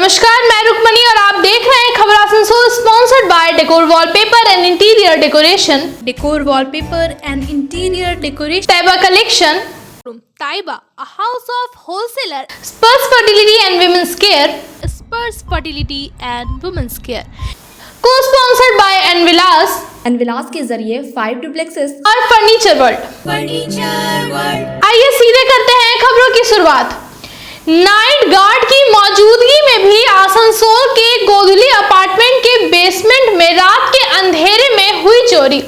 नमस्कार, मैं रुक्मणी और आप देख रहे हैं खबर Asansol, sponsored by decor wallpaper and interior decoration. Decor wallpaper and interior decoration, Taiba collection, Taiba, a house of wholesaler, Spurs Fertility and Women's Care, Spurs Fertility and Women's Care, co-sponsored by एनविलास के जरिए 5 डुप्लेक्सेस और फर्नीचर वर्ल्ड। आइए सीधे करते हैं खबरों की शुरुआत। नाइट गार्ड की मौजूदगी में भी आसनसोल के गोधुली अपार्टमेंट के बेसमेंट में रात के अंधेरे में हुई चोरी।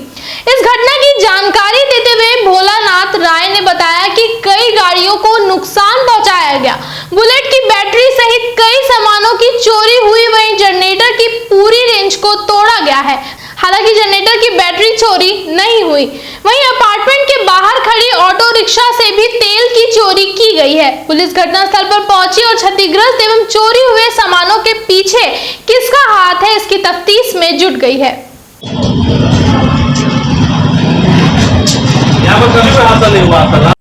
इस घटना की जानकारी देते हुए भोलानाथ राय ने बताया कि कई गाड़ियों को नुकसान पहुंचाया गया, बुलेट की बैटरी सहित कई सामानों की चोरी हुई, वहीं जनरेटर की पूरी रेंज को तोड़ा गया है। हालांकि जनरेटर की बैटरी चोरी नहीं हुई। वहीं अपार्टमेंट के बाहर खड़ी ऑटो रिक्शा से भी तेल की चोरी की गई है। पुलिस घटनास्थल पर पहुंची और क्षतिग्रस्त एवं चोरी हुए सामानों के पीछे किसका हाथ है, इसकी तफ्तीश में जुट गई है। यहाँ पर कभी हादसा नहीं हुआ था।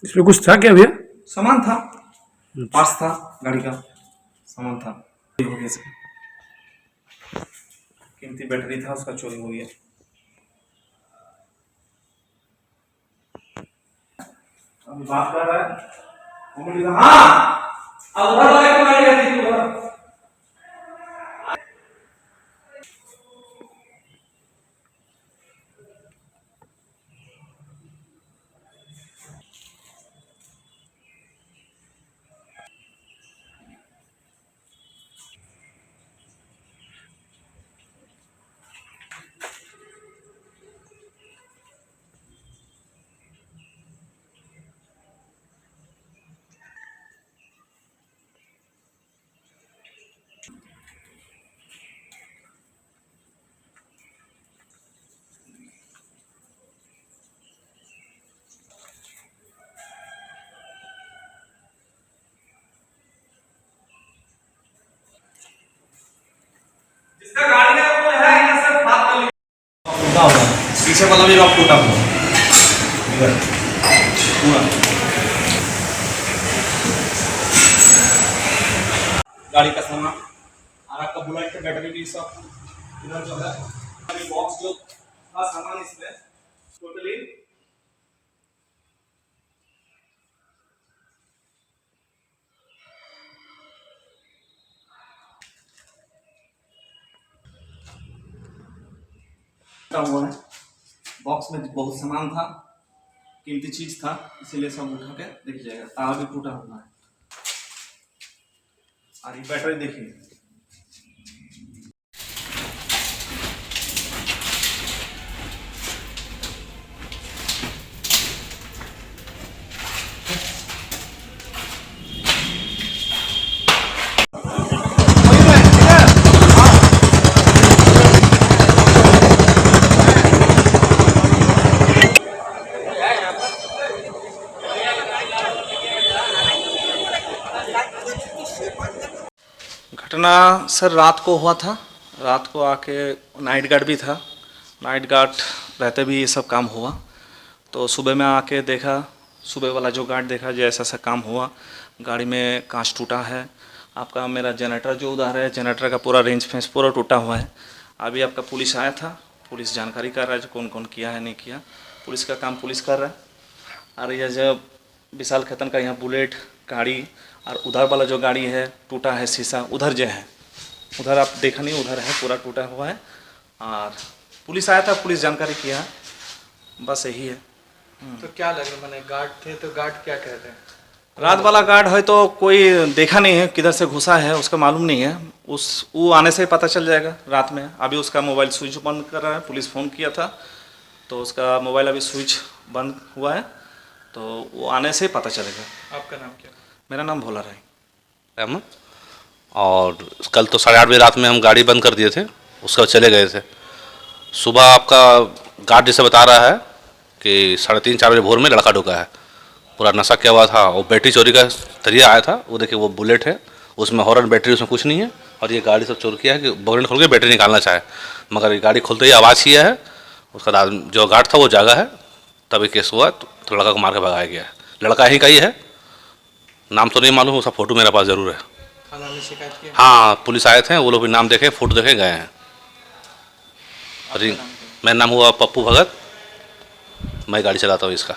इसमें कुछ था क्या भैया? सामान था, पास था, गाड़ी का सामान था, हो गया सर। कीमती बैटरी था, उसका चोरी हो गया। अभी बात कर रहा है, हाँ अब उधर वाले को गाड़ी रहती थी उधर। जिसका गाड़ी का वो है यहाँ से हाथ कर टूटा हुआ, पीछे वाला भी रॉक टूटा हुआ इधर पूरा। गाड़ी का सामान और आपका बुलेट की बैटरी भी सब इधर जो है, अभी बॉक्स जो था सामान इसमें टोटली हुआ है। बॉक्स में बहुत सामान था, कीमती चीज था, इसीलिए सब उठा के देख जाएगा। तार भी टूटा हुआ है और ये बैटरी देखिए। घटना सर रात को हुआ था। रात को आके नाइट गार्ड भी था, नाइट गार्ड रहते भी ये सब काम हुआ। तो सुबह में आके देखा, सुबह वाला जो गार्ड देखा जो ऐसा काम हुआ, गाड़ी में कांच टूटा है। आपका मेरा जनरेटर जो उधर है, जनरेटर का पूरा रेंज फेंस पूरा टूटा हुआ है। अभी आपका पुलिस आया था, पुलिस जानकारी कर रहा है जो कौन कौन किया है नहीं किया। पुलिस का काम पुलिस कर रहा है। और यह जब विशाल खेतन का यहाँ बुलेट गाड़ी और उधर वाला जो गाड़ी है टूटा है शीशा, उधर जो है उधर आप देखा नहीं, उधर है पूरा टूटा हुआ है। और पुलिस आया था, पुलिस जानकारी किया, बस यही है। तो क्या लग रहा, मैंने गार्ड थे तो गार्ड क्या कहते हैं? रात वाला गार्ड है तो कोई देखा नहीं है, किधर से घुसा है उसका मालूम नहीं है। वो आने से पता चल जाएगा रात में। अभी उसका मोबाइल स्विच बंद कर रहा है, पुलिस फ़ोन किया था तो उसका मोबाइल अभी स्विच बंद हुआ है, तो वो आने से पता चलेगा। आपका नाम क्या? मेरा नाम भोला राय अहमद। और कल तो 8:30 बजे रात में हम गाड़ी बंद कर दिए थे, उसका चले गए थे। सुबह आपका गार्ड जैसे बता रहा है कि 3:30-4 बजे भोर में लड़का ढुका है, पूरा नशा किया हुआ था और बैटरी चोरी का जरिया आया था। वो देखिए वो बुलेट है, उसमें हॉर्न बैटरी उसमें कुछ नहीं है। और ये गाड़ी सब चोर किया है कि बोनेट खोल के बैटरी निकालना चाहे, मगर ये गाड़ी खोलते ही आवाज़ किया है। उसका जो गार्ड था वो जागा है, तभी केस हुआ तो लड़का को मार के भगाया गया है। लड़का ही का ही है, नाम तो नहीं मालूम, उसका फ़ोटो मेरे पास ज़रूर है। थाना में शिकायत की? हाँ, पुलिस आए थे, वो लोग भी नाम देखे, फ़ोटो देखे गए हैं। मेरा नाम हुआ पप्पू भगत, मैं गाड़ी चलाता हूँ इसका।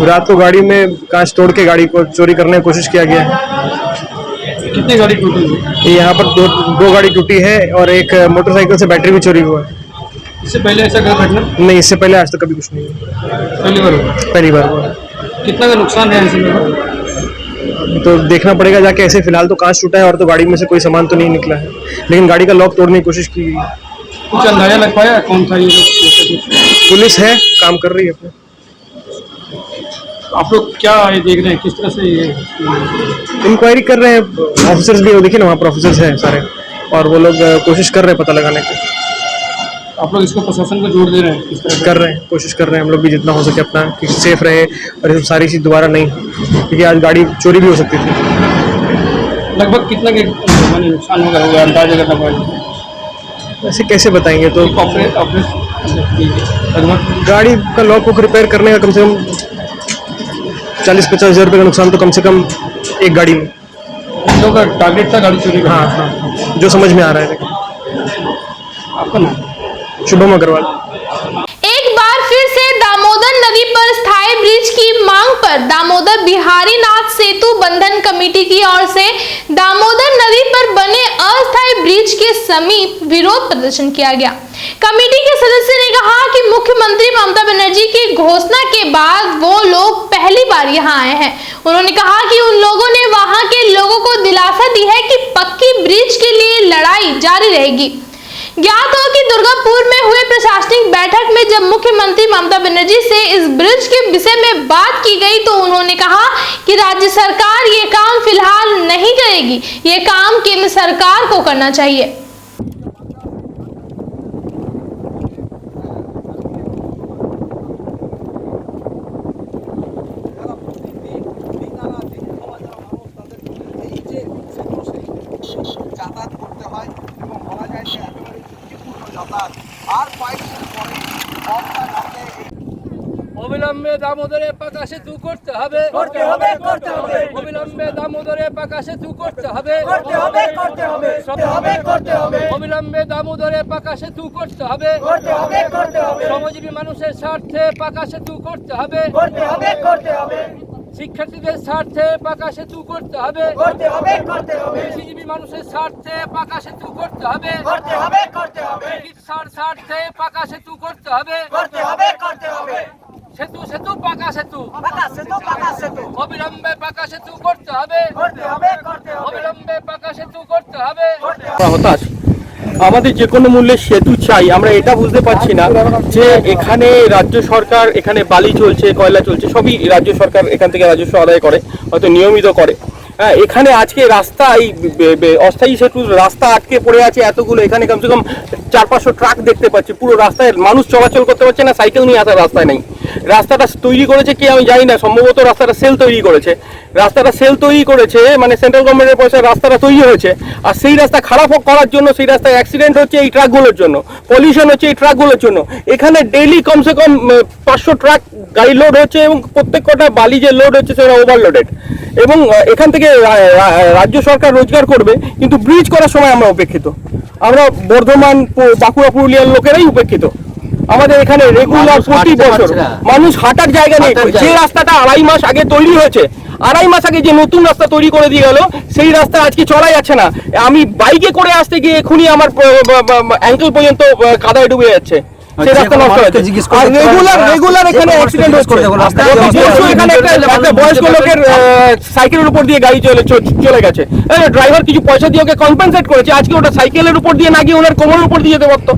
रात को गाड़ी में कांच तोड़ के गाड़ी को चोरी करने की कोशिश किया गया है। कितनी गाड़ी टूटी? यहाँ पर दो गाड़ी टूटी है और एक मोटरसाइकिल से बैटरी भी चोरी हुआ है। इससे पहले ऐसा कोई घटना? नहीं, इससे पहले आज तक कभी कुछ नहीं हुआ। पहली बार हुआ? पहली बार हुआ। कितना का नुकसान है ऐसे में? तो देखना पड़ेगा जाके। ऐसे फिलहाल तो कांच टूटा है और तो गाड़ी में से कोई सामान तो नहीं निकला है, लेकिन गाड़ी का लॉक तोड़ने की कोशिश की गई। कुछ अंदाजा लग पाया कौन था ये लोग? पुलिस है, काम कर रही है अपने। आप लोग क्या ये देख रहे हैं, किस तरह से ये इंक्वायरी कर रहे हैं, ऑफिसर्स भी देखिए ना, वहाँ पर ऑफिसर्स हैं सारे, और वो लोग कोशिश कर रहे हैं पता लगाने की। आप लोग इसको प्रशासन को जोड़ दे रहे हैं? किस तरह से कर रहे हैं, कोशिश कर रहे हैं हम लोग भी जितना हो सके अपना, कि सेफ रहे और ये सब सारी चीज़ दोबारा नहीं, क्योंकि आज गाड़ी चोरी भी हो सकती थी। लगभग कितना के मैंने नुकसान वगैरह होगा अंदाजा करना पड़ेगा? ऐसे कैसे बताएंगे? तो लगभग गाड़ी का लॉक को रिपेयर करने का कम से कम 40-50 हज़ार रुपये का नुकसान तो कम से कम एक गाड़ी में। इन लोगों का टारगेट था गाड़ी चोरी हाँ करना? हाँ, जो समझ में आ रहा है। लेकिन आपका नाम? शुभम अग्रवाल। एक बार फिर से दामोदर नदी पर स्थायी ब्रिज की मांग पर दामोदर बिहारी नाथ सेतु बंधन कमेटी की ओर से दामोदर नदी पर बने अस्थायी ब्रिज के समीप विरोध प्रदर्शन किया गया। कमेटी के सदस्य ने कहा कि मुख्यमंत्री ममता बनर्जी की घोषणा के बाद वो लोग पहली बार यहां आए हैं। उन्होंने कहा कि उन लोगों ने वहां के लोगों को दिलासा दी है कि पक्की ब्रिज के लिए लड़ाई जारी रहेगी। ज्ञात हो कि दुर्गापुर में हुए प्रशासनिक बैठक में जब मुख्यमंत्री ममता बनर्जी से इस ब्रिज के विषय में बात की गई तो उन्होंने कहा कि राज्य सरकार ये काम फिलहाल नहीं करेगी, ये काम केंद्र सरकार को करना चाहिए। যাতায়াত করতে হয় এবং বলা যায় যে একেবারে ঝুঁকিপূর্ণ যাতায়াত। আর কয়েকদিন পরে বর্ষা নামলে অবিলম্বে দামোদরে পাকা সেতু করতে হবে, অবিলম্বে দামোদরে পাকা সেতু করতে হবে, অবিলম্বে দামোদরে পাকা সেতু করতে হবে, শ্রমজীবী মানুষের স্বার্থে পাকা সেতু করতে হবে, শিক্ষার্থীদের স্বার্থে পাকা সেতু করতে হবে, কৃষিজীবী মানুষের স্বার্থে পাকা সেতু করতে হবে, চিকিৎসার স্বার্থে পাকা সেতু করতে হবে, সেতু সেতু পাকা সেতু, অবিলম্বে পাকা সেতু করতে হবে, অবিলম্বে পাকা সেতু করতে হবে। হতাশ, আমাদের যে কোনো মূল্যে সেতু চাই। আমরা এটা বুঝতে পারছি না যে এখানে রাজ্য সরকার, এখানে বালি চলছে, কয়লা চলছে, সবই রাজ্য সরকার এখান থেকে রাজস্ব আদায় করে, হয়তো নিয়মিত করে। এখানে আজকে রাস্তা, এই অস্থায়ী সেতুর রাস্তা আটকে পড়ে আছে এতগুলো, এখানে কমসে কম 400-500 ট্রাক দেখতে পাচ্ছি। পুরো রাস্তায় মানুষ চলাচল করতে পারছে না, সাইকেল নিয়ে আসার রাস্তায় নেই। রাস্তাটা তৈরি করেছে কি আমি জানি না, সম্ভবত রাস্তাটা সেল তৈরি করেছে। রাস্তাটা সেল তৈরি করেছে মানে সেন্ট্রাল গভর্নমেন্টের পয়সায় রাস্তাটা তৈরি হয়েছে, আর সেই রাস্তা খারাপ করার জন্য, সেই রাস্তায় অ্যাক্সিডেন্ট হচ্ছে এই ট্রাকগুলোর জন্য, পলিউশন হচ্ছে এই ট্রাকগুলোর জন্য। এখানে ডেইলি কমসে কম 500 ট্রাক গাড়ি লোড হচ্ছে এবং প্রত্যেক কটা বালি যে লোড হচ্ছে সেটা ওভারলোডেড। এবং এখান থেকে রাজ্য সরকার রোজগার করবে, কিন্তু ব্রিজ করার সময় আমরা উপেক্ষিত। আমরা বর্ধমান, বাঁকুড়া, পুরুলিয়ার লোকেরাই উপেক্ষিত। আমাদের এখানে রেগুলার প্রতি বছর মানুষ হাঁটার জায়গা নেই। যে রাস্তাটা 2.5 মাস আগে তৈরি হয়েছে, 2.5 মাস আগে যে নতুন রাস্তা তৈরি করে দিয়ে গেল, সেই রাস্তা আজকে চলা যাচ্ছে না। আমি বাইকে করে আসতে গিয়ে এখনই আমার অ্যাঙ্কেল পর্যন্ত কাদায় ডুবে যাচ্ছে। সেই রাস্তা নষ্ট হয়েছে, আর রেগুলার এখানে অ্যাক্সিডেন্ট হচ্ছে। এখানে একটা বয়স্ক লোকের সাইকেলের উপর দিয়ে গাড়ি চলে গেছে, ড্রাইভার কিছু পয়সা দিয়ে ওকে কম্পেনসেট করেছে, আজকে ওটা সাইকেলের উপর দিয়ে না গিয়ে ওনার কোমরের উপর দিয়ে যেতে পারতো।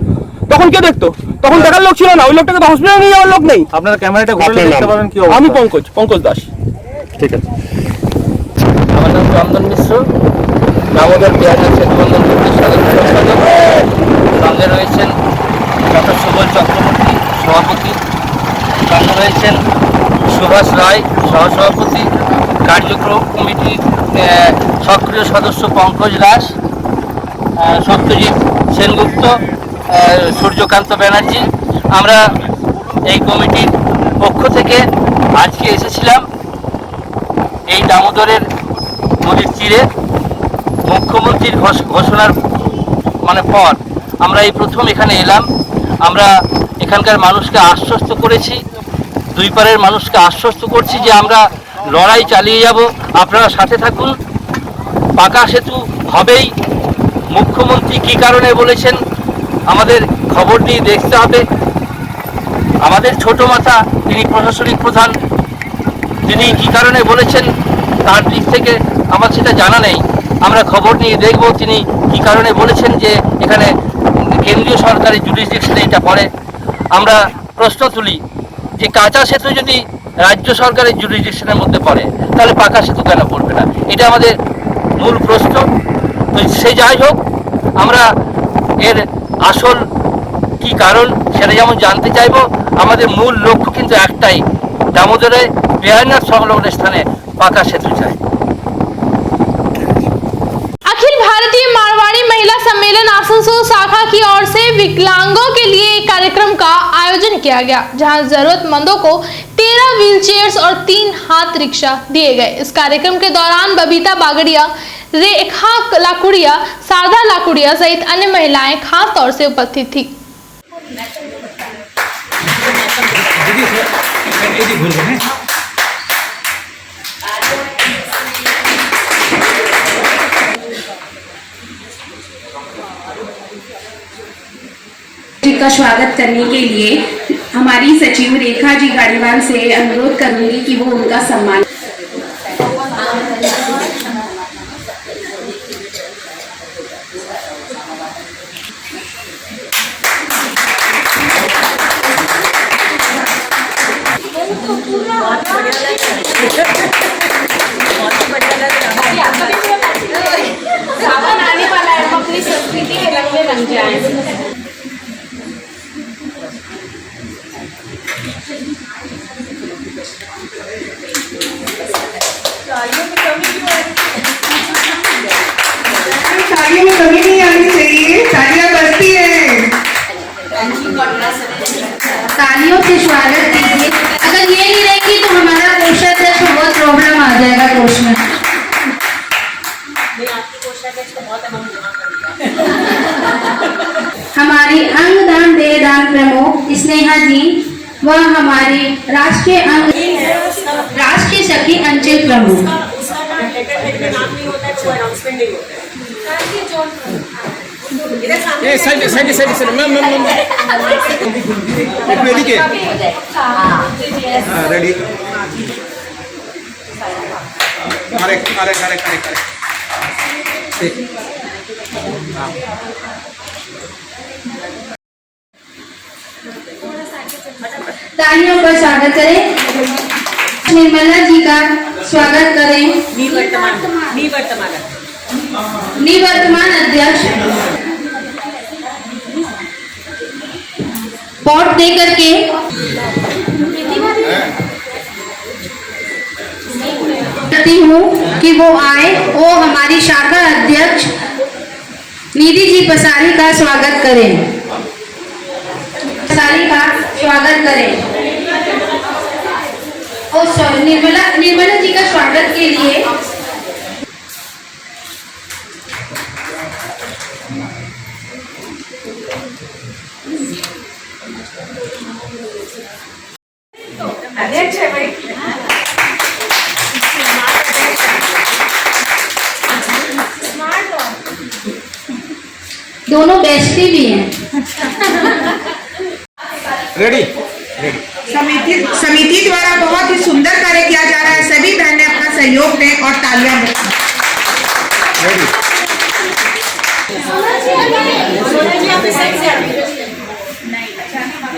তখন কে দেখতো? তখন দেখার লোক ছিল না, ওই লোকটাকে তো হসপিটালে নিয়ে যাওয়ার লোক নেই। আপনার ক্যামেরাটা ঘুরলে দেখতে পাবেন কি? আমি পঙ্কজ দাস। ঠিক আছে। আমার নাম চন্দন মিশ্র, দামোদর বিহারনাথ সেতু বন্ধন কমিটির সাধারণ সম্পাদক। সঙ্গে রয়েছেন ডক্টর সুবল চক্রবর্তী, সভাপতি। সঙ্গে রয়েছেন সুভাষ রায়, সহসভাপতি। কার্যক্রম কমিটির সক্রিয় সদস্য পঙ্কজ দাস, সত্যজিৎ সেনগুপ্ত, সূর্যকান্ত ব্যানার্জি। আমরা এই কমিটির পক্ষ থেকে আজকে এসেছিলাম এই দামোদরের নদীর তীরে মুখ্যমন্ত্রীর ঘোষণার পর আমরা এই প্রথম এখানে এলাম। আমরা এখানকার মানুষকে আশ্বস্ত করেছি, দুই পারের মানুষকে আশ্বস্ত করছি যে আমরা লড়াই চালিয়ে যাব, আপনারা সাথে থাকুন, পাকা সেতু হবেই। মুখ্যমন্ত্রী কী কারণে বলেছেন আমাদের খবর নিয়ে দেখতে হবে। আমাদের ছোট মাথা, তিনি প্রশাসনিক প্রধান, তিনি কী কারণে বলেছেন তার দিক থেকে আমার সেটা জানা নেই, আমরা খবর নিয়ে দেখব তিনি কী কারণে বলেছেন যে এখানে কেন্দ্রীয় সরকারের জুরিসডিকশনে এটা পড়ে। আমরা প্রশ্ন তুলি যে কাঁচা সেতু যদি রাজ্য সরকারের জুরিসডিকশনের মধ্যে পড়ে তাহলে পাকা সেতু কেন পড়বে না, এটা আমাদের মূল প্রশ্ন। তো সে যাই হোক, আমরা এর আসল কি কারণ সেটা যেমন জানতে চাইব। আমাদের মূল লক্ষ্য কিন্তু একটাই, দামোদরে বেহারনাথ সংলগ্ন স্থানে পাকা সেতু চাই। अखिल भारतीय मारवाड़ी महिला सम्मेलन आसनसोल शाखा की ओर से विकलांगों के लिए एक कार्यक्रम का आयोजन किया गया, जहां जरूरतमंदों को 13 व्हीलचेयर्स और 3 हाथ रिक्शा दिए गए। इस कार्यक्रम के दौरान बबीता बागड़िया, रेखा लाकुड़िया, शारदा लाकुड़िया सहित अन्य महिलाएं खास तौर से उपस्थित थी। का स्वागत करने के लिए हमारी सचिव रेखा जी गाड़ीवाल से अनुरोध करूंगी कि वो उनका सम्मान। सावन आने वाला है, हम अपनी संस्कृति के रंग में रंग जाएं। तालियों में कमी नहीं आनी चाहिए, तालियां बजती हैं। तालियों से स्वागत कीजिए। अगर ये नहीं रहेगी तो हमारा कोषाध्यक्ष को बहुत प्रॉब्लम आ जाएगा कोष में। हमारी अंगदान देहदान प्रमुख स्नेहा जी व हमारी राष्ट्रीय सखी अंचल प्रमुख। रेडी अरे अरे अरे अरे तालियों पर स्वागत करें। निर्मला जी का स्वागत करें। निवर्तमान अध्यक्ष पॉट दे करके करती हूँ कि वो आए। वो हमारी शाखा अध्यक्ष निधि जी पसारी का स्वागत करें। पसारी का स्वागत करें। और निर्मला जी का स्वागत के लिए अध्यक्ष है भाई। दोनों बेस्टी भी हैं। रेडी समिति द्वारा बहुत ही सुंदर कार्य किया जा रहा है। सभी बहनें अपना सहयोग दें और तालियां दें।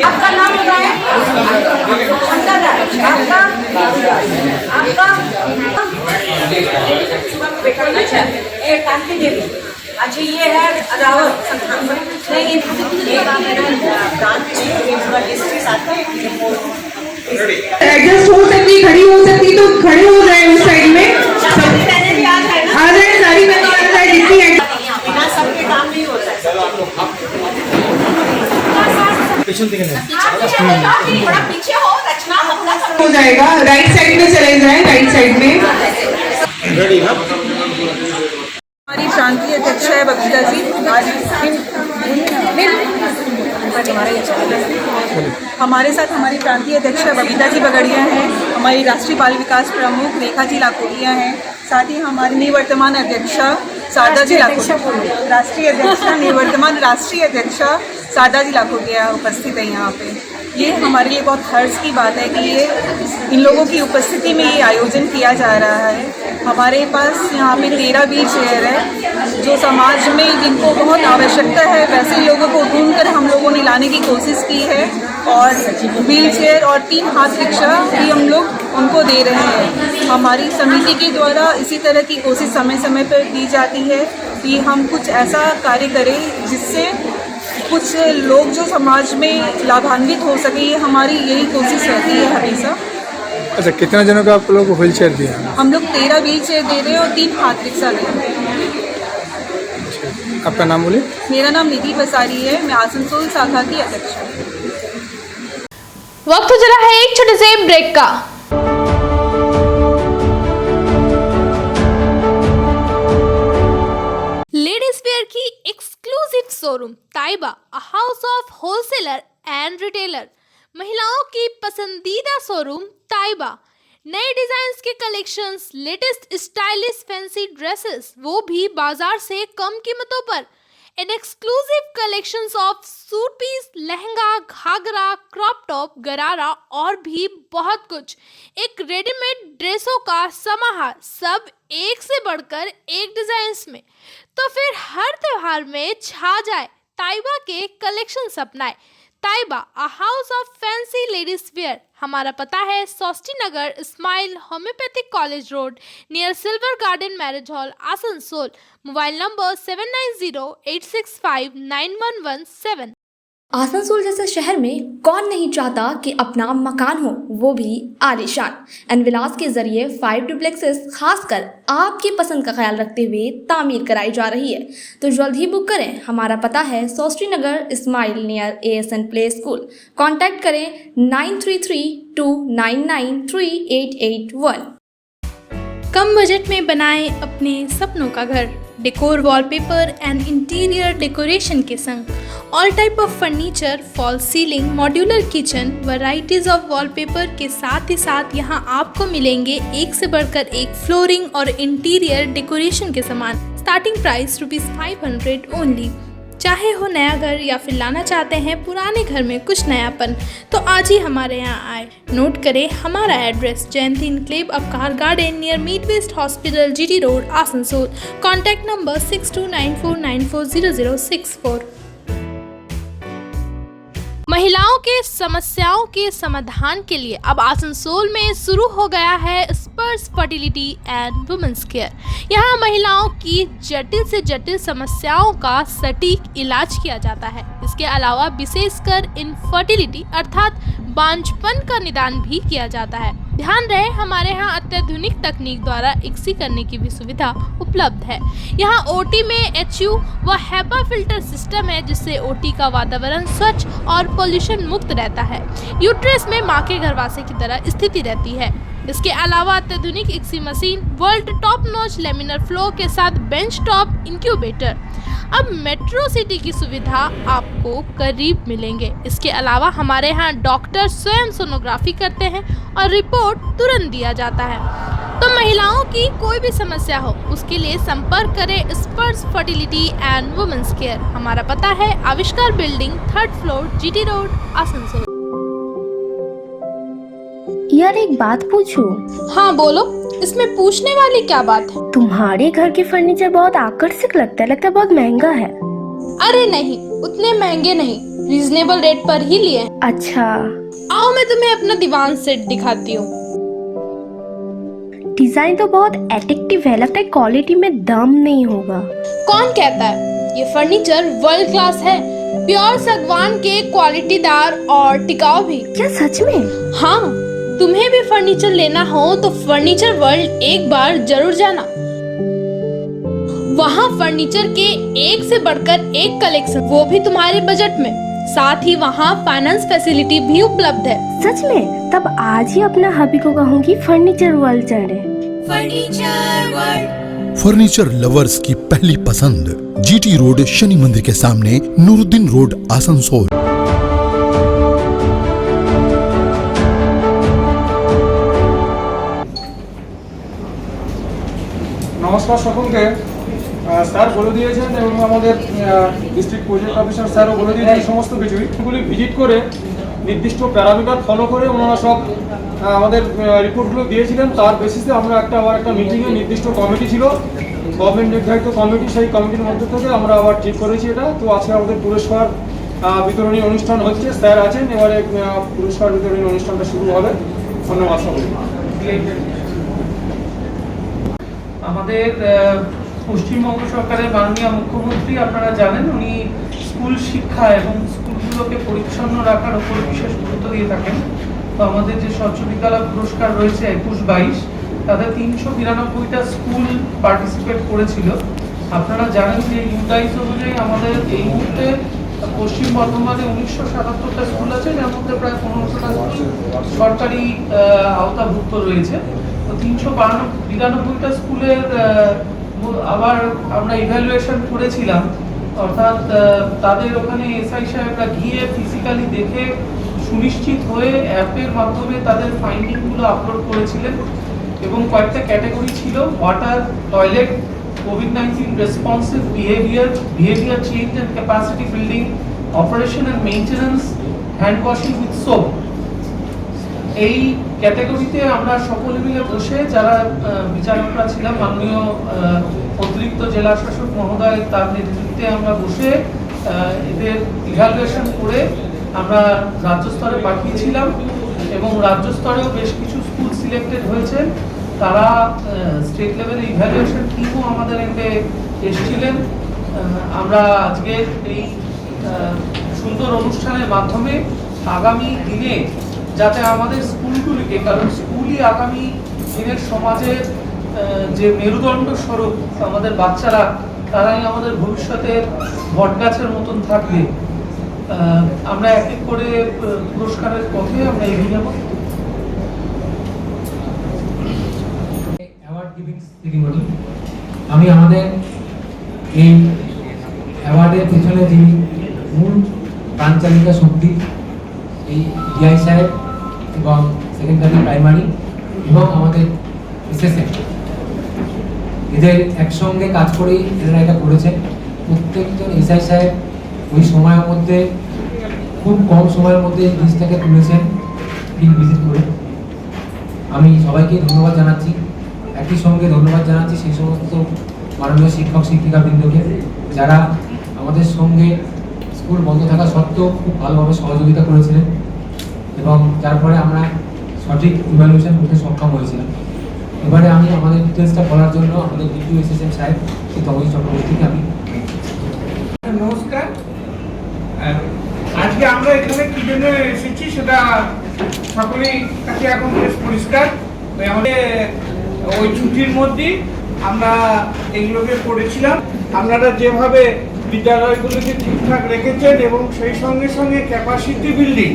आपका नाम बताएं। अच्छा ये है रावत नहीं एडजस्ट हो सकती, खड़ी हो सकती तो खड़े हो जाए उस साइड में। आ जाए सारी में आ जाए जितनी सबके काम नहीं होता है। थोड़ा पीछे हो अच्छा हो जाएगा। राइट साइड में चले जाएं, राइट साइड में। हमारी प्रांतीय अध्यक्ष है बबीता जी। हमारे साथ हमारी प्रांतीय अध्यक्ष बबीता जी बगड़िया हैं। हमारी राष्ट्रीय बाल विकास प्रमुख रेखा जी लाखोटिया हैं। साथ ही हमारी निवर्तमान अध्यक्षा शारदा जी लाखोटिया, राष्ट्रीय अध्यक्षा निवर्तमान राष्ट्रीय अध्यक्षा शारदा जी लाखोटिया उपस्थित है यहाँ पे। ये हमारे लिए बहुत हर्ष की बात है कि ये इन लोगों की उपस्थिति में ये आयोजन किया जा रहा है। हमारे पास यहाँ पे 13 व्हील चेयर है जो समाज में जिनको बहुत आवश्यकता है वैसे लोगों को ढूंढकर हम लोगों ने लाने की कोशिश की है और व्हील चेयर और 3 हाथ रिक्शा भी हम लोग उनको दे रहे हैं। हमारी समिति के द्वारा इसी तरह की कोशिश समय समय पर की जाती है कि हम कुछ ऐसा कार्य करें जिससे कुछ लोग जो समाज में लाभान्वित हो सके। ये हमारी यही कोशिश रहती है हमेशा। अच्छा, कितना जनों का आप लोग व्हील चेयर दिया? हम लोग 13 व्हील चेयर दे रहे हैं और 3 हाथ रिक्शा दे रहे हैं। आपका नाम बोलिए। मेरा नाम निधि बसारी है, मैं आसनसोल शाखा की अध्यक्ष हूँ। वक्त हो चला है एक छोटे से ब्रेक का। लेडीज वेयर की exclusive showroom Taiba, a house of wholesaler and retailer. महिलाओं की पसंदीदा शोरूम ताइबा, नए डिजाइन्स के collections, latest stylish fancy dresses, वो भी बाजार से कम कीमतों पर। An exclusive collections of suit piece, lehenga, ghagra, crop top, gharara और भी बहुत कुछ। एक रेडीमेड ड्रेसों का समाहार, सब एक से बढ़कर एक डिजाइन्स में। तो फिर हर त्योहार में छा जाए ताइबा के कलेक्शंस अपनाए। Taiba, a house of fancy ladies wear. हमारा पता है Sosti Nagar, smile homeopathic college road, near silver garden marriage hall, Asansol. Mobile number 7908659117। Asansol जैसे शहर में कौन नहीं चाहता कि अपना मकान हो, वो भी आलीशान। एनविलास के जरिए 5 डुप्लेक्सेस खासकर आपकी पसंद का ख्याल रखते हुए तामीर कराई जा रही है, तो जल्द ही बुक करें। हमारा पता है Sosti Nagar, smile near ASN play school. Contact करें 9332993881। कम बजट में बनाएं अपने सपनों का घर। Decor wallpaper and interior decoration के संग all type of furniture, fall ceiling, modular kitchen, varieties of wallpaper के साथ ही साथ यहाँ आपको मिलेंगे एक से बढ़कर एक फ्लोरिंग और इंटीरियर डेकोरेशन के सामान। Starting price ₹500 only. चाहे हो नया घर या फिर लाना चाहते हैं पुराने घर में कुछ नयापन, तो आज ही हमारे यहाँ आए। नोट करें हमारा address, Jayanti enclave Avkar garden near mid west hospital, GT road, Asansol. Contact number 6294940064। महिलाओं के समस्याओं के समाधान के लिए अब आसनसोल में शुरू हो गया है स्पर्श फर्टिलिटी एंड वुमेन्स केयर। यहाँ महिलाओं की जटिल से जटिल समस्याओं का सटीक इलाज किया जाता है। इसके अलावा विशेषकर इनफर्टिलिटी अर्थात बांझपन का निदान भी किया जाता है। ध्यान रहे हमारे यहाँ अत्याधुनिक तकनीक द्वारा इक्सी करने की भी सुविधा उपलब्ध है। यहाँ OT में HU व HEPA फिल्टर सिस्टम है, जिससे OT का वातावरण स्वच्छ और पोल्यूशन मुक्त रहता है। यूट्रस में माँ के गर्भाशय की तरह स्थिति रहती है। इसके अलावा अत्याधुनिक ICSI machine, world top notch laminar flow के साथ बेंच टॉप इंक्यूबेटर। अब मेट्रो सिटी की सुविधा आपको करीब मिलेंगे। इसके अलावा हमारे यहाँ डॉक्टर स्वयं सोनोग्राफी करते हैं और रिपोर्ट तुरंत दिया जाता है। तो महिलाओं की कोई भी समस्या हो उसके लिए संपर्क करें स्पर्श फर्टिलिटी एंड वुमेन्स केयर। हमारा पता है आविष्कार building, 3rd floor, GT road, Asansol. यार एक बात पूछूं? हाँ बोलो, इसमें पूछने वाली क्या बात है? तुम्हारे घर के फर्नीचर बहुत आकर्षक लगता है बहुत महंगा है। अरे नहीं, उतने महंगे नहीं, रीजनेबल रेट पर ही लिए हैं। अच्छा, आओ मैं तुम्हें अपना दीवान सेट दिखाती हूँ। डिजाइन तो बहुत एट्रैक्टिव है, लगता है क्वालिटी में दम नहीं होगा। कौन कहता है? ये फर्नीचर वर्ल्ड क्लास है, प्योर सागवान के, क्वालिटीदार और टिकाऊ भी। क्या सच में? हाँ, तुम्हें भी फर्नीचर लेना हो तो फर्नीचर वर्ल्ड एक बार जरूर जाना। वहाँ फर्नीचर के एक से बढ़कर एक कलेक्शन, वो भी तुम्हारे बजट में। साथ ही वहाँ फाइनेंस फैसिलिटी भी उपलब्ध है। सच में? तब आज ही अपना हबी को कहूँगी फर्नीचर वर्ल्ड चढ़े। फर्नीचर लवर्स की पहली पसंद, जीटी रोड शनि मंदिर के सामने, नूरुद्दीन रोड, आसनसोल। নমস্কার সকলকে। স্যার বলে দিয়েছেন এবং আমাদের ডিস্ট্রিক্ট প্রজেক্ট অফিসার স্যারও বলে দিয়েছেন সমস্ত কিছুই। এগুলি ভিজিট করে নির্দিষ্ট প্যারামিটার ফলো করে ওনারা সব আমাদের রিপোর্টগুলো দিয়েছিলেন। তার বেসিসে আমরা আবার একটা মিটিংয়ে নির্দিষ্ট কমিটি ছিল, গভর্নমেন্ট নির্ধারিত কমিটি, সেই কমিটির মধ্যে থেকে আমরা আবার ঠিক করেছি এটা। তো আজকে আমাদের পুরস্কার বিতরণী অনুষ্ঠান হচ্ছে, স্যার আছেন, এবারে পুরস্কার বিতরণী অনুষ্ঠানটা শুরু হবে। ধন্যবাদ সকলকে। আমাদের পশ্চিমবঙ্গ সরকারের মাননীয় মুখ্যমন্ত্রী, আপনারা জানেন, উনি স্কুল শিক্ষা এবং স্কুলগুলোকে পরিচ্ছন্ন রাখার উপর বিশেষ গুরুত্ব দিয়ে থাকেন। তো আমাদের যে স্বচ্ছ বিদ্যালয় পুরস্কার রয়েছে 21-22, তাদের 392টা স্কুল পার্টিসিপেট করেছিল। আপনারা জানেন যে ইউটাইস অনুযায়ী আমাদের এই মুহূর্তে পশ্চিম বর্ধমানে 1977টা স্কুল আছে, যার মধ্যে প্রায় 1500টা স্কুল সরকারি আওতাভুক্ত রয়েছে। তো 392টা স্কুলের আবার আমরা ইভ্যালুয়েশন করেছিলাম, অর্থাৎ তাদের ওখানে এসআই সাহেবরা গিয়ে ফিজিক্যালি দেখে সুনিশ্চিত হয়ে অ্যাপের মাধ্যমে তাদের ফাইন্ডিংগুলো আপলোড করেছিলেন। এবং কয়েকটা ক্যাটাগরি ছিল: water, toilet, COVID-19 responsive behaviour change and capacity building, operation and maintenance, hand washing with soap. এই ক্যাটাগরিতে আমরা সকলে মিলে বসে, যারা বিচারকরা ছিলাম, মাননীয় অতিরিক্ত জেলা শাসক মহোদয় তার নেতৃত্বে আমরা বসে এদের ইভ্যালুয়েশন করে আমরা রাজ্য স্তরে পাঠিয়েছিলাম। এবং রাজ্য স্তরেও বেশ কিছু স্কুল সিলেক্টেড হয়েছে। তারা স্টেট লেভেলে ইভ্যালুয়েশন টিমও আমাদের এতে এসেছিলেন। আমরা আজকে এই সুন্দর অনুষ্ঠানের মাধ্যমে আগামী দিনে যাতে আমাদের স্কুলগুলিকে, কারণ স্কুলই আগামী দিনের সমাজের যে মেরুদণ্ড স্বরূপ, আমাদের বাচ্চারা তারাই আমাদের ভবিষ্যতের বটগাছের মতন থাকবে। আমরা এক এক করে পুরস্কারের পথে আমরা এগিয়ে যাব। অ্যাওয়ার্ড গিভিং সেরিমনি, আমি আমাদের এই অ্যাওয়ার্ডের পেছনে যিনি মূল প্রাণচালিকা শক্তি, এই ডিআই সাহেব এবং সেকেন্ডারি প্রাইমারি এবং আমাদের এসএসএম, এদের একসঙ্গে কাজ করেই এরা এটা করেছে। প্রত্যেকজন এসআই সাহেব ওই সময়ের মধ্যে, খুব কম সময়ের মধ্যে এই জিনিসটাকে তুলেছেন ফিল্ড ভিজিট করে। আমি সবাইকে ধন্যবাদ জানাচ্ছি। একই সঙ্গে ধন্যবাদ জানাচ্ছি সেই সমস্ত মাননীয় শিক্ষক শিক্ষিকাবৃন্দকে, যারা আমাদের সঙ্গে স্কুল বন্ধ থাকা সত্ত্বেও খুব ভালোভাবে সহযোগিতা করেছিলেন এবং যার ফলে আমরা সঠিক ইভ্যালুয়েশন করতে সক্ষম হয়েছিলাম। এবারে আমি আমাদের ডিটেলসটা বলার জন্য আমাদের ডিপিও এসএসএম সাহেব শ্রী তমোজ চক্রবর্তীকে আমি নমস্কার। আজকে আমরা এখানে কি জন্য এসেছি সেটা সকলেই কাছে এখন বেশ পরিষ্কার। আমাদের ওই ছুটির মধ্যেই আমরা এগুলোকে করেছিলাম। আপনারা যেভাবে বিদ্যালয়গুলোকে ঠিকঠাক রেখেছেন এবং সেই সঙ্গে সঙ্গে ক্যাপাসিটি বিল্ডিং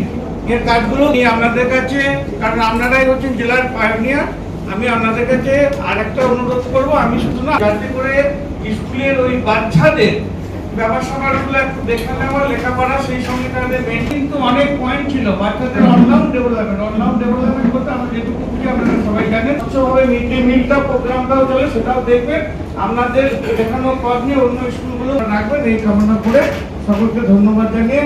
এর কাজগুলো নিয়ে আপনাদের কাছে, কারণ আপনারাই হচ্ছেন জেলার পায়োনিয়ার, আমি আপনাদের কাছে আর একটা অনুরোধ করব। আমি শুধু না, যাতে করে স্কুলের ওই বাচ্চাদের ব্যাপার স্যাপারগুলো একটু দেখে নেওয়া, লেখাপড়া, সেই সঙ্গে তাদের মেনটেন। তো অনেক পয়েন্ট ছিল বাচ্চাদের অনলাইন ডেভেলপমেন্ট করতে আমরা যেটুকু বুঝি আপনারা সবাই জানেন। স্বচ্ছভাবে মিড ডে মিলটা প্রোগ্রামটাও চলে, সেটাও দেখবেন। আপনাদের দেখানো পথ নিয়ে অন্য স্কুলগুলো রাখবেন, এই কামনা করে সকলকে ধন্যবাদ জানিয়ে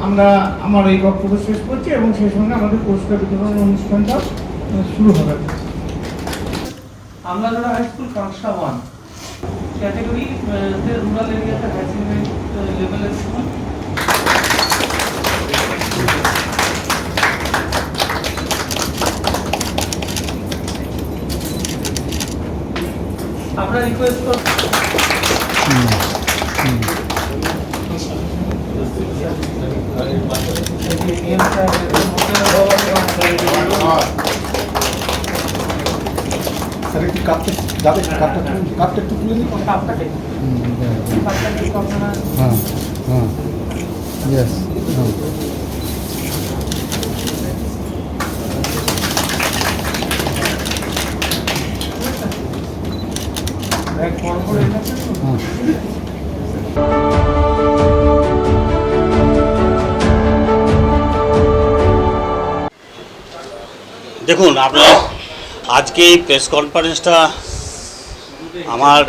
আমরা আমার এই বক্তব্য শেষ করছি এবং সেই সঙ্গে আমাদের পুরস্কার বিতরণ অনুষ্ঠানটা শুরু হবে। আমরা যারা high school Kanksa 1 category rural এরিয়াতে হাই সেকেন্ডারি লেভেলের স্কুল, আমরা রিকোয়েস্ট করব স্যার একটু কাপটা যাবে, কাপটা একটু তুলে নিন। কাপটাকে হ্যাঁ হ্যাঁ দেখুন আপনার আজকে এই প্রেস কনফারেন্সটা আমার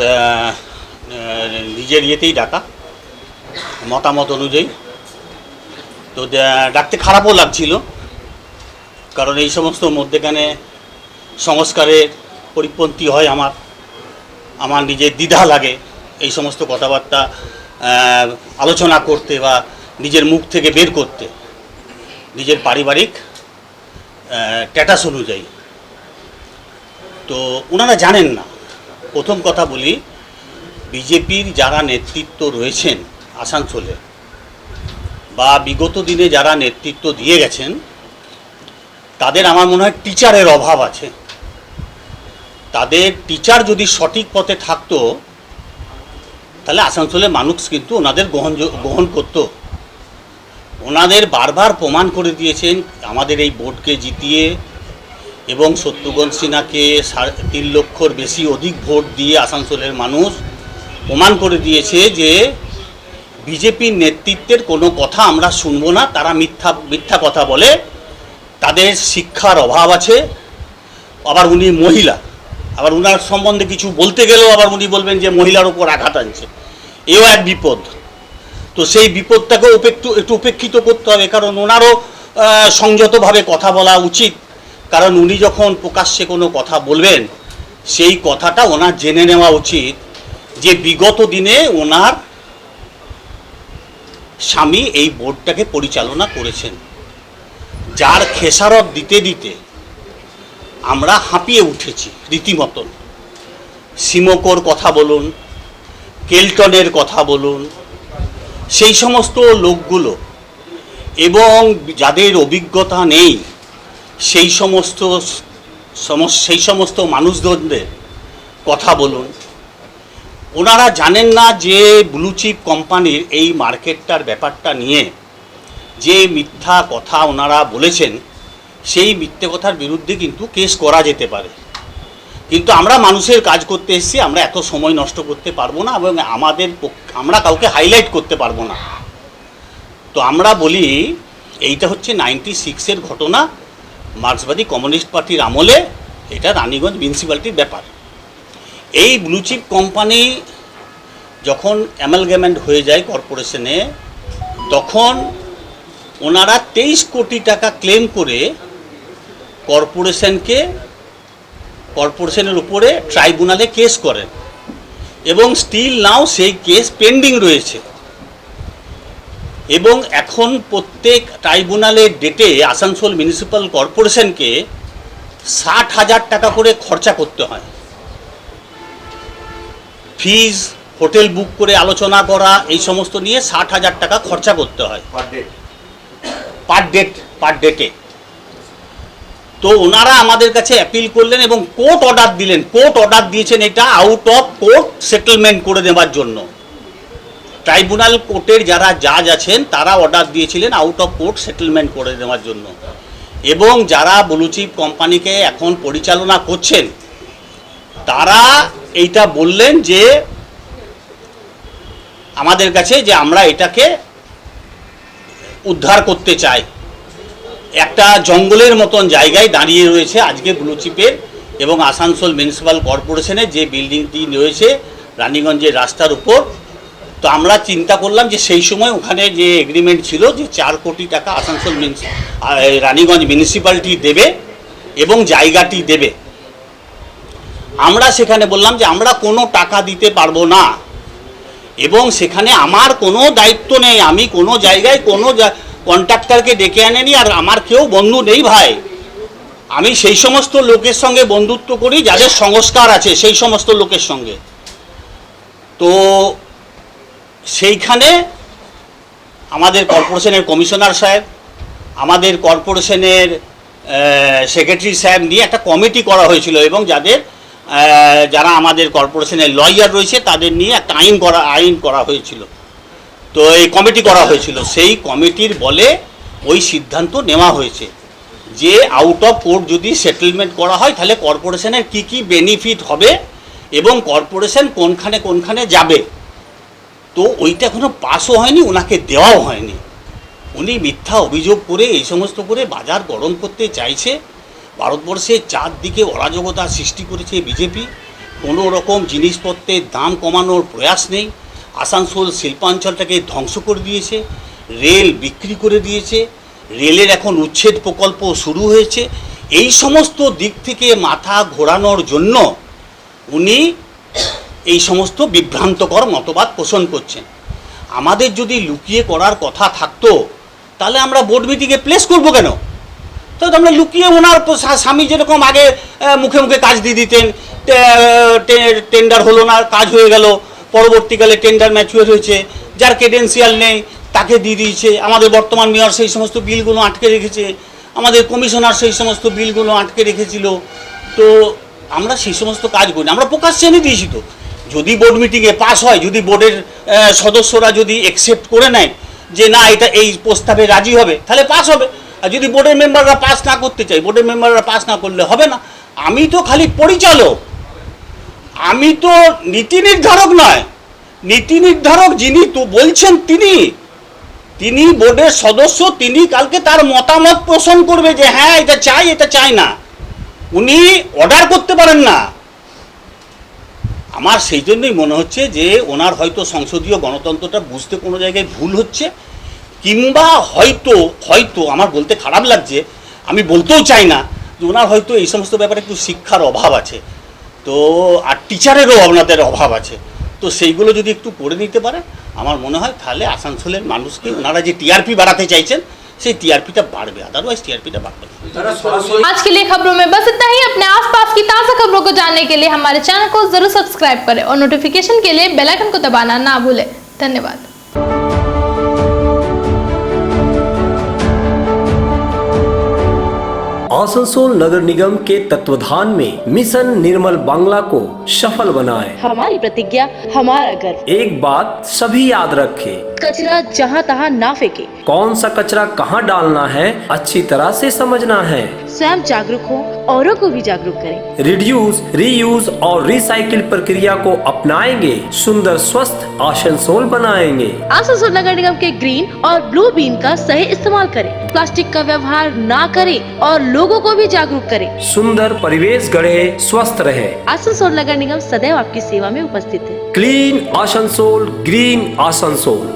নিজের ইয়েতেই ডাকা, মতামত অনুযায়ী। তো ডাকতে খারাপও লাগছিল, কারণ এই সমস্ত মধ্যেখানে সংস্কারের পরিপন্থী হয় আমার নিজের দ্বিধা লাগে এই সমস্ত কথাবার্তা আলোচনা করতে বা নিজের মুখ থেকে বের করতে, নিজের পারিবারিক স্ট্যাটাস অনুযায়ী। তো ওনারা জানেন না। প্রথম কথা বলি, বিজেপির যারা নেতৃত্ব রয়েছেন আসানসোলে বা বিগত দিনে যারা নেতৃত্ব দিয়ে গেছেন, তাদের আমার মনে হয় টিচারের অভাব আছে। তাদের টিচার যদি সঠিক পথে থাকতো, তাহলে আসানসোলের মানুষ কিন্তু ওনাদের গ্রহণ করত। ওনাদের বারবার প্রমাণ করে দিয়েছেন আমাদের এই বোর্ডকে জিতিয়ে, এবং শত্রুঘ্ন সিনহাকে 3 লক্ষর বেশি অধিক ভোট দিয়ে আসানসোলের মানুষ প্রমাণ করে দিয়েছে যে বিজেপির নেতৃত্বের কোনো কথা আমরা শুনবো না, তারা মিথ্যা কথা বলে, তাদের শিক্ষার অভাব আছে। আবার উনি মহিলা, আবার উনার সম্বন্ধে কিছু বলতে গেলেও আবার উনি বলবেন যে মহিলার ওপর আঘাত আনছে, এও এক বিপদ। তো সেই বিপদটাকেও একটু উপেক্ষিত করতে হবে, কারণ ওনারও সংযতভাবে কথা বলা উচিত। কারণ উনি যখন প্রকাশ্যে কোনো কথা বলবেন, সেই কথাটা ওনার জেনে নেওয়া উচিত যে বিগত দিনে ওনার স্বামী এই বোর্ডটাকে পরিচালনা করেছেন, যার খেসারত দিতে দিতে আমরা হাঁপিয়ে উঠেছি রীতিমতন। সিমোকোর কথা বলুন, কেলটনের কথা বলুন, সেই সমস্ত লোকগুলো এবং যাদের অভিজ্ঞতা নেই সেই সমস্ত মানুষজনদের কথা বলুন। ওনারা জানেন না যে ব্লু চিপ কোম্পানির এই মার্কেটটার ব্যাপারটা নিয়ে যে মিথ্যা কথা ওনারা বলেছেন, সেই মিথ্যে কথার বিরুদ্ধে কিন্তু কেস করা যেতে পারে। কিন্তু আমরা মানুষের কাজ করতে এসেছি, আমরা এত সময় নষ্ট করতে পারবো না, এবং আমরা কাউকে হাইলাইট করতে পারবো না। তো আমরা বলি এইটা হচ্ছে 96-এর ঘটনা, মার্ক্সবাদী কমিউনিস্ট পার্টির আমলে এটা রানীগঞ্জ মিউনিসিপ্যালিটির ব্যাপার। এই ব্লু চিপ কোম্পানি যখন অ্যামালগামেন্ট হয়ে যায় কর্পোরেশনে, তখন ওনারা 23 কোটি টাকা ক্লেম করে কর্পোরেশনের উপরে ট্রাইব্যুনালে কেস করেন, এবং স্টিল নাও সেই কেস পেন্ডিং রয়েছে। এবং এখন প্রত্যেক ট্রাইব্যুনালের ডেটে আসানসোল মিউনিসিপ্যাল কর্পোরেশনকে 60,000 টাকা করে খরচা করতে হয়। ফিজ, হোটেল বুক করে আলোচনা করা, এই সমস্ত নিয়ে 60,000 টাকা খরচা করতে হয় পার ডেটে। তো ওনারা আমাদের কাছে অ্যাপিল করলেন এবং কোর্ট অর্ডার দিয়েছেন এটা আউট অফ কোর্ট সেটেলমেন্ট করে দেওয়ার জন্য। ট্রাইব্যুনাল কোর্টের যারা জাজ আছেন তারা অর্ডার দিয়েছিলেন আউট অফ কোর্ট সেটেলমেন্ট করে দেওয়ার জন্য। এবং যারা ব্লু চিপ কোম্পানিকে এখন পরিচালনা করছেন, তারা এইটা বললেন যে আমাদের কাছে যে আমরা এটাকে উদ্ধার করতে চাই। একটা জঙ্গলের মতন জায়গায় দাঁড়িয়ে রয়েছে আজকে ব্লু চিপের এবং আসানসোল মিউনিসিপ্যাল কর্পোরেশনের যে বিল্ডিংটি রয়েছে রানীগঞ্জের রাস্তার উপর। তো আমরা চিন্তা করলাম যে সেই সময় ওখানে যে এগ্রিমেন্ট ছিল যে 4 কোটি টাকা আসানসোল রানীগঞ্জ মিউনিসিপ্যালিটি দেবে এবং জায়গাটি দেবে। আমরা সেখানে বললাম যে আমরা কোনো টাকা দিতে পারবো না, এবং সেখানে আমার কোনো দায়িত্ব নেই। আমি কোনো জায়গায় কোনো কন্ট্রাক্টরকে ডেকে আনেনি, আর আমার কেউ বন্ধু নেই ভাই। আমি সেই সমস্ত লোকের সঙ্গে বন্ধুত্ব করি যাদের সংস্কার আছে, সেই সমস্ত লোকের সঙ্গে। তো সেইখানে আমাদের কর্পোরেশনের কমিশনার সাহেব, আমাদের কর্পোরেশনের সেক্রেটারি সাহেব নিয়ে একটা কমিটি করা হয়েছিল, এবং যারা আমাদের কর্পোরেশনের লয়ার রয়েছে তাদের নিয়ে একটা আইন করা হয়েছিল। তো এই কমিটি করা হয়েছিল, সেই কমিটির বলে ওই সিদ্ধান্ত নেওয়া হয়েছে যে আউট অফ কোর্ট যদি সেটেলমেন্ট করা হয় তাহলে কর্পোরেশনের কি কি বেনিফিট হবে এবং কর্পোরেশন কোনখানে কোনখানে যাবে। তো ওইটা এখনো পাসও হয়নি, ওনাকে দেওয়াও হয়নি। উনি মিথ্যা অভিযোগ করে এই সমস্ত করে বাজার গরম করতে চাইছে। ভারতবর্ষে চারদিকে অরাজকতা সৃষ্টি করেছে বিজেপি। কোনো রকম জিনিসপত্রের দাম কমানোর প্রয়াস নেই। আসানসোল শিল্পাঞ্চলটাকে ধ্বংস করে দিয়েছে, রেল বিক্রি করে দিয়েছে, রেলের এখন উচ্ছেদ প্রকল্প শুরু হয়েছে। এই সমস্ত দিক থেকে মাথা ঘোরানোর জন্য উনি এই সমস্ত বিভ্রান্তকর মতবাদ পোষণ করছেন। আমাদের যদি লুকিয়ে করার কথা থাকতো তাহলে আমরা বোর্ড মিটিংয়ে প্লেস করবো কেন? তো আমরা লুকিয়ে ওনার স্বামী যেরকম আগে মুখে মুখে কাজ দিয়ে দিতেন, টেন্ডার হলো না, কাজ হয়ে গেল, পরবর্তীকালে টেন্ডার ম্যাচুয়ার হয়েছে, যার ক্রেডেন্সিয়াল নেই তাকে দিয়ে দিয়েছে। আমাদের বর্তমান মেয়র সেই সমস্ত বিলগুলো আটকে রেখেছে, আমাদের কমিশনার সেই সমস্ত বিলগুলো আটকে রেখেছিল। তো আমরা সেই সমস্ত কাজ করি, আমরা প্রকাশ্যে এনে দিয়েছি। তো যদি বোর্ড মিটিংয়ে পাস হয়, যদি বোর্ডের সদস্যরা যদি অ্যাকসেপ্ট করে নেয় যে না এটা এই প্রস্তাবে রাজি হবে, তাহলে পাস হবে। আর যদি বোর্ডের মেম্বাররা পাস না করতে চাই, বোর্ডের মেম্বাররা পাস না করলে হবে না। আমি তো খালি পরিচালক, আমি তো নীতি নির্ধারক নয়। নীতি নির্ধারক যিনি তো বলছেন তিনি বোর্ডের সদস্য, তিনি কালকে তার মতামত পোষণ করবে যে হ্যাঁ এটা চাই এটা চাই না। উনি অর্ডার করতে পারেন না। আমার সেই জন্যই মনে হচ্ছে যে ওনার হয়তো সংসদীয় গণতন্ত্রটা বুঝতে কোনো জায়গায় ভুল হচ্ছে, কিংবা হয়তো আমার বলতে খারাপ লাগছে, আমি বলতেও চাই না, যে ওনার হয়তো এই সমস্ত ব্যাপারে একটু শিক্ষার অভাব আছে। তো আর টিচারেরও ওনাদের অভাব আছে। তো সেইগুলো যদি একটু করে নিতে পারে আমার মনে হয় তাহলে আসানসোলের মানুষকে ওনারা যে টিআরপি বাড়াতে চাইছেন সেই টিআরপিটা বাড়বে, আদারওয়াইজ টিআরপিটা বাড়বে না। आज के लिए खबरों में बस इतना ही। अपने आसपास की ताज़ा खबरों को जानने के लिए हमारे चैनल को जरूर सब्सक्राइब करें और नोटिफिकेशन के लिए बेल आइकन को दबाना ना भूलें। धन्यवाद। आसनसोल नगर निगम के तत्वाधान में मिशन निर्मल बांग्ला को सफल बनाएं। हमारी प्रतिज्ञा हमारा गर्व। एक बात सभी याद रखें, कचरा जहाँ तहाँ ना फेंके। कौन सा कचरा कहाँ डालना है अच्छी तरह से समझना है। स्वयं जागरूक हो, औरों को भी जागरूक करें। रिड्यूस, रीयूज और रिसाइकिल प्रक्रिया को अपनाएंगे, सुंदर स्वस्थ आसनसोल बनाएंगे। आसनसोल नगर निगम के ग्रीन और ब्लू बीन का सही इस्तेमाल करें, प्लास्टिक का व्यवहार ना करें और लोगों को भी जागरूक करें। सुंदर परिवेश गढ़े, स्वस्थ रहे। आसनसोल नगर निगम सदैव आपकी सेवा में उपस्थित है। Clean Asansol, green Asansol.